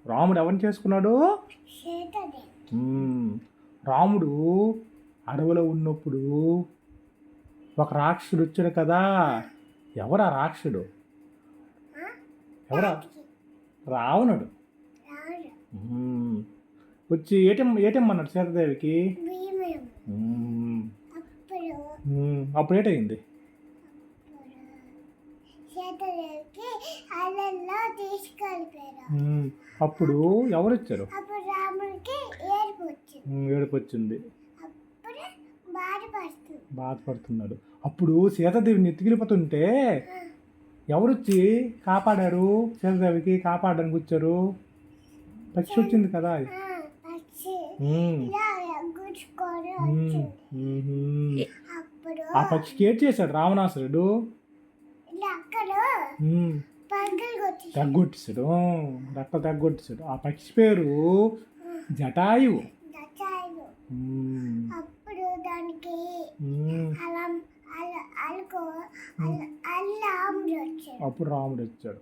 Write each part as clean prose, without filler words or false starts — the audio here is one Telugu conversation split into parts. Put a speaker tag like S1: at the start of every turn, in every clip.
S1: రాముడు ఎవరిని చేసుకున్నాడు? రాముడు అడవిలో ఉన్నప్పుడు ఒక రాక్షసుడు వచ్చాడు కదా. ఎవరా రాక్షసుడు? ఎవరా? రావణుడు. వచ్చి ఏటమ్మన్నాడు సీతాదేవికి. అప్పుడు ఏటైంది? అప్పుడు ఎవరు వచ్చారు? ఏడుపు వచ్చింది. బాధపడుతున్నాడు. అప్పుడు సీతాదేవిని ఎత్తుకెళ్ళిపోతుంటే ఎవరొచ్చి కాపాడారు? సీతాదేవికి కాపాడడానికి వచ్చారు. పక్షి వచ్చింది కదా. ఆ పక్షికి ఏం చేశాడు రావణాసురుడు? తగ్గొట్టేశాడు. రెక్కలు తగ్గొట్టేశాడు. ఆ పక్షి పేరు జటాయువు. అప్పుడు రాముడు వచ్చాడు.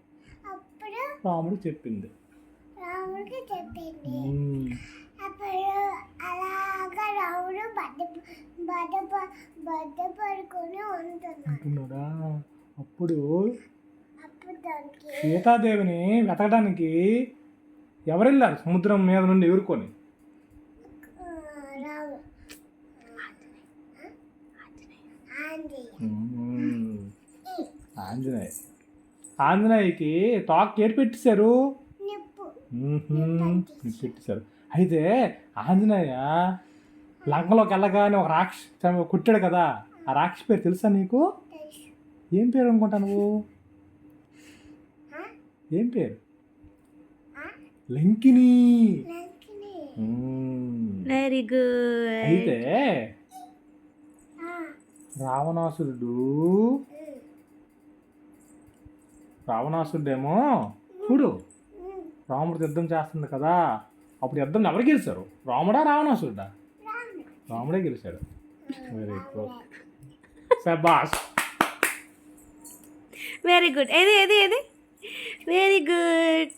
S1: రాముడు చెప్పింది. అంటున్నాడా? అప్పుడు సీతాదేవిని వెతకడానికి ఎవరు వెళ్ళారు? సముద్రం మీద నుండి ఎగురుకొని. ఆంజనేయకి టాక్ ఏడు పెట్టేశారు. పెట్టేశారు. అయితే ఆంజనేయ లంకలోకి వెళ్ళగానే ఒక రాక్షసు కుట్టాడు కదా. ఆ రాక్షసు పేరు తెలుసా నీకు? ఏం పేరు అనుకుంటా నువ్వు? ఏం పేరు? లంకిని.
S2: Very good.
S1: అయితే రావణాసురుడేమో చూడు రాముడు యుద్ధం చేస్తుంది కదా. అప్పుడు యుద్ధం ఎవరు గెలిచారు? రాముడా రావణాసురుడా? రాముడే గెలిచాడు. Very good. శబాష్.
S2: Very good. ఏది ఏది ఏది వెరీ గుడ్.